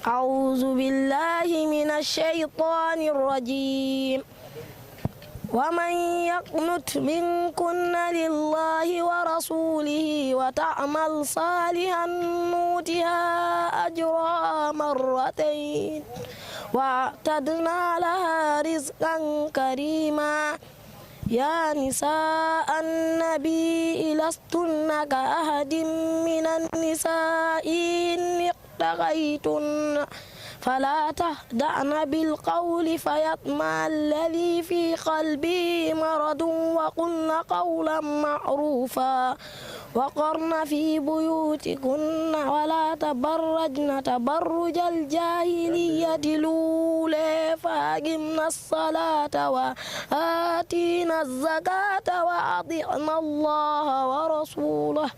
أعوذ بالله من الشيطان الرجيم. ومن يقنت منكن لله ورسوله وتعمل صالحا نؤتها أجرها مرتين وأعتدنا لها رزقا كريما. يا نساء النبي لستن كأحد من النساء إن اتقيتن فلا تخدعن بالقول فيطمع الذي في قلبه مرض وقلن قولا معروفا وقرن في بيوتكن ولا تبرجن تبرج الجاهلية الأولى فأقمنا الصلاة وآتينا الزكاة وأطعنا الله ورسوله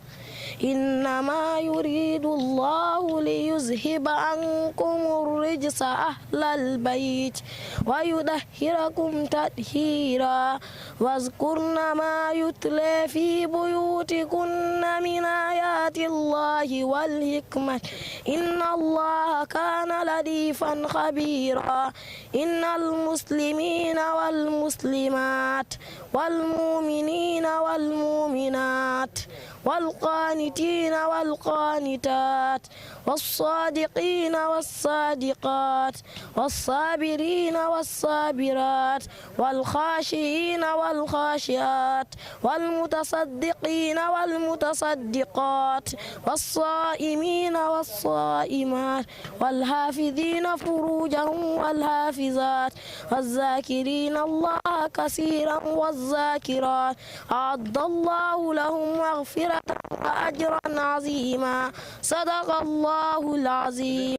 إنما يريد الله ليذهب عنكم الرجس أهل البيت ويطهركم تطهيرا واذكرن ما يتلى في بيوتكن من آيات الله والحكمة إن الله كان لطيفا خبيرا. إن المسلمين والمسلمات والمؤمنين والمؤمنات والقانتين والقانتات والصادقين والصادقات والصابرين والصابرات والخاشعين والخاشعات والمتصدقين والمتصدقات والصائمين والصائمات والحافظين فروجهم والحافظات والذاكرين الله كثيرا والذاكرات أعد الله لهم مغفرة وأجرا عظيما. صدق الله العظيم.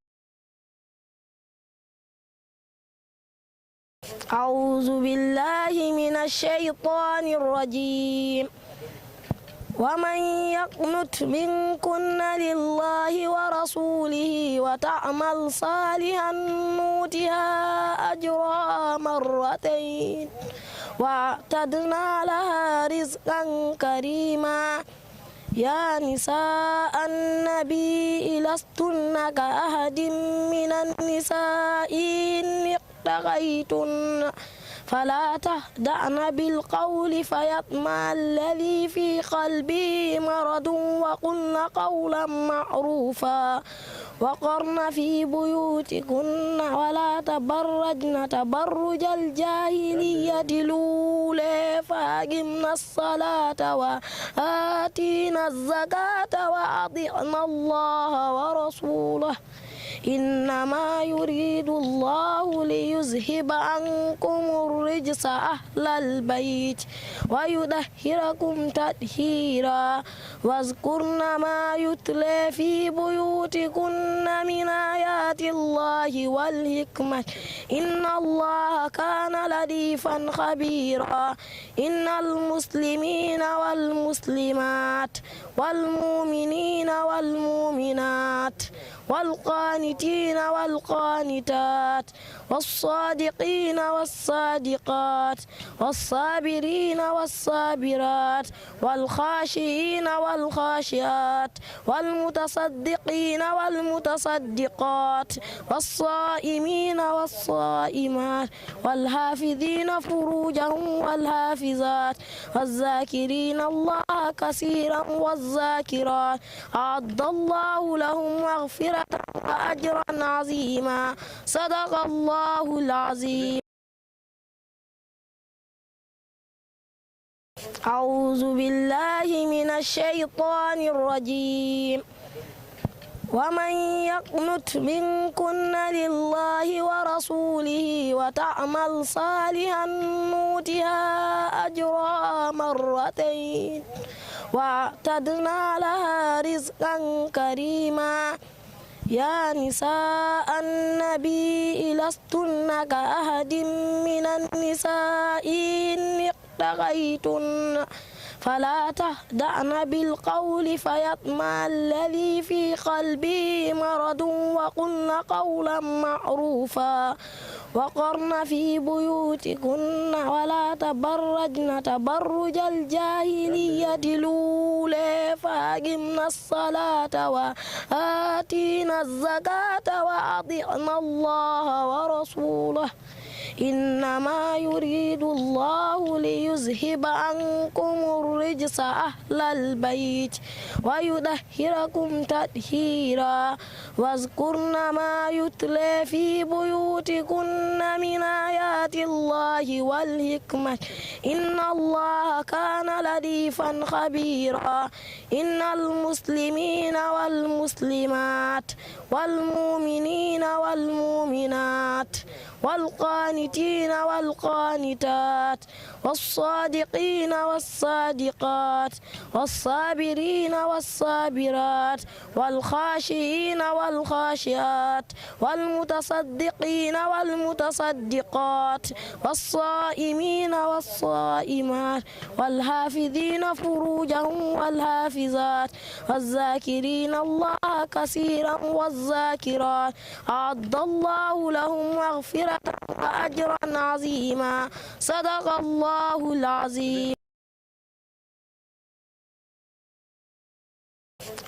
أعوذ بالله من الشيطان الرجيم. ومن يقنت منكن لله ورسوله وتعمل صالحا نؤتها أجرها مرتين وأعتدنا لها رزقا كريما. يا نساء النبي لستن كأحد من النساء إن اتقيتن فلا تخدعن بالقول فيطمع الذي في قلبه مرض وقلن قولا معروفا وقرن في بيوتكن ولا تبرجن تبرج الجاهلية الأولى فأقمنا الصلاة وآتينا الزكاة وأطعنا الله ورسوله إنما يريد الله ليذهب عنكم الرجس أهل البيت ويطهركم تطهيرا واذكرن ما يتلى في بيوتكن من آيات الله والحكمة إن الله كان لطيفا خبيرا. إن المسلمين والمسلمات والمؤمنين والمؤمنات والقانتين والقانتات والصادقين والصادقات والصابرين والصابرات والخاشعين والخاشعات والمتصدقين والمتصدقات والصائمين والصائمات والحافظين فروجهم والحافظات والذاكرين الله كثيرا والذاكرات أعد الله لهم مغفرة وأجرا عظيما. صدق الله العظيم. أعوذ بالله من الشيطان الرجيم. ومن يقنت منكن لله ورسوله وتعمل صالحا نؤتها أجرها مرتين وأعتدنا لها رزقا كريما. يا نساء النبي لستن كأحد من النساء إن اتقيتن فلا تخدعن بالقول فيطمع الذي في قلبه مرض وقلن قولا معروفا وقرن في بيوتكن ولا تبرجن تبرج الجاهلية الأولى فأقمنا الصلاة وآتينا الزكاة وأطعنا الله ورسوله إنما يريد الله ليذهب عنكم الرجس أهل البيت ويطهركم تطهيرا واذكرن ما يتلى في بيوتكن من آيات الله والحكمة إن الله كان لطيفا خبيرا إن المسلمين والمسلمات والمؤمنين والمؤمنات والقانتين والقانتات والصادقين والصادقات والصابرين والصابرات والخاشعين والخاشعات والمتصدقين والمتصدقات والصائمين والصائمات والحافظين فروجهم والحافظات والذاكرين الله كثيرا والذاكرات أعد الله لهم مغفرة وأجرا عظيما صدق الله العظيم.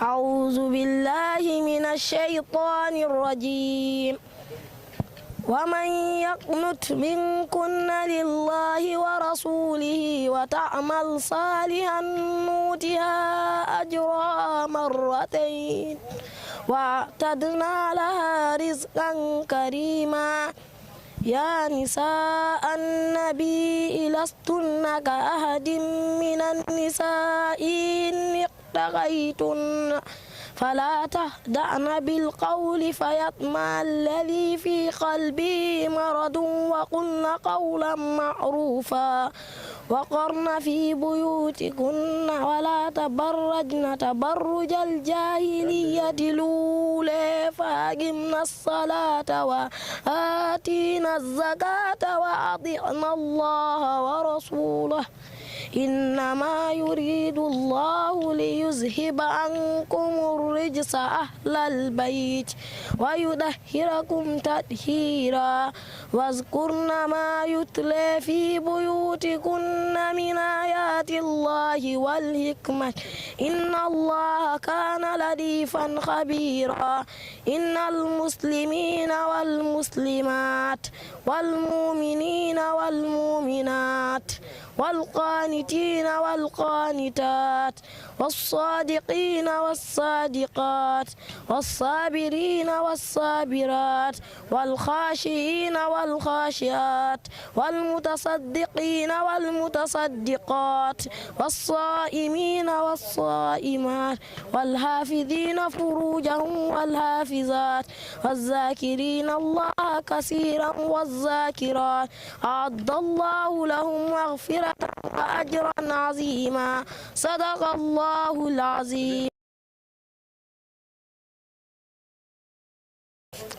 أعوذ بالله من الشيطان الرجيم ومن يقنت منكن لله ورسوله وتعمل صالحا نؤتها أجرها مرتين واعتدنا لها رزقا كريما يا نساء النبي لستن كأحد من النساء إن اقتغيتن فلا تخدعن بالقول فيطمع الذي في قلبه مرض وقلن قولا معروفا وقرن في بيوتكن ولا تبرجن تبرج الجاهلية الأولى فأقمنا الصلاة وآتينا الزكاة وأطعنا الله ورسوله إنما يريد الله ليذهب عنكم الرجس أهل البيت ويطهركم تطهيرا واذكرن ما يتلى في بيوتكن من آيات الله والحكمة إن الله كان لطيفا خبيرا إن المسلمين والمسلمات والمؤمنين والمؤمنات والقانتين والقانتات والصادقين والصادقات والصابرين والصابرات والخاشعين والخاشعات والمتصدقين والمتصدقات والصائمين والصائمات والحافظين فروجهم والحافظات والذاكرين الله كثيرا والذاكرات أعد الله لهم مغفرة وأجرا عظيما صدق الله العظيم.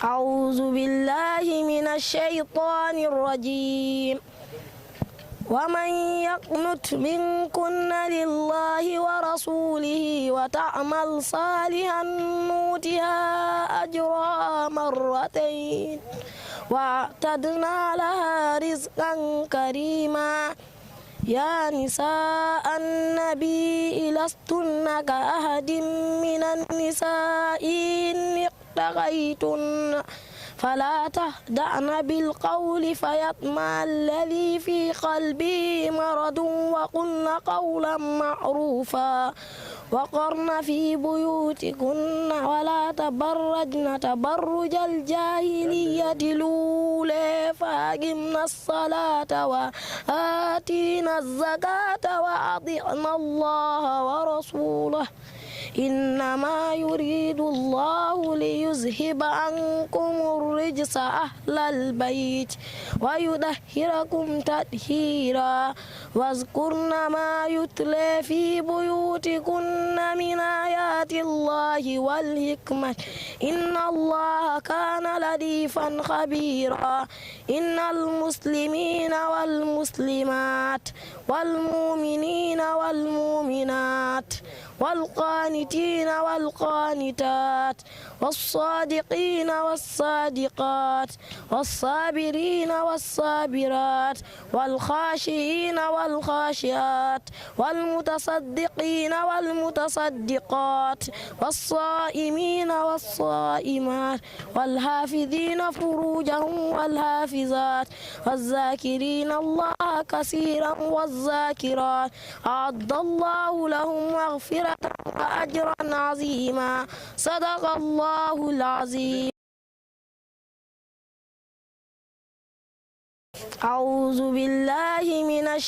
أعوذ بالله من الشيطان الرجيم ومن يقنت منكن لله ورسوله وتعمل صالحا نؤتها أجرها مرتين واعتدنا لها رزقا كريما يا نساء النبي لستن كأحد من النساء إن اقتغيتن فلا تخدعن بالقول فيطمع الذي في قلبه مرض وقلن قولا معروفا وقرن في بيوتكن ولا تبرجن تبرج الجاهلية الأولى فأقمنا الصلاة وآتينا الزكاة وأطعنا الله ورسوله إنما يريد الله ليذهب عنكم الرجس أهل البيت ويطهركم تطهيرا واذكرن ما يتلى في بيوتكن من آيات الله والحكمة إن الله كان لطيفا خبيرا إن المسلمين والمسلمات والمؤمنين والمؤمنات والقانتين والقانتات والصادقين والصادقات والصابرين والصابرات والخاشعين والخاشعات والمتصدقين والمتصدقات والصائمين والصائمات والحافظين فروجهم والحافظات والذاكرين الله كثيرا والذاكرات أعد الله لهم مغفرة وأجرا عظيما صدق الله العظيم. أعوذ بالله من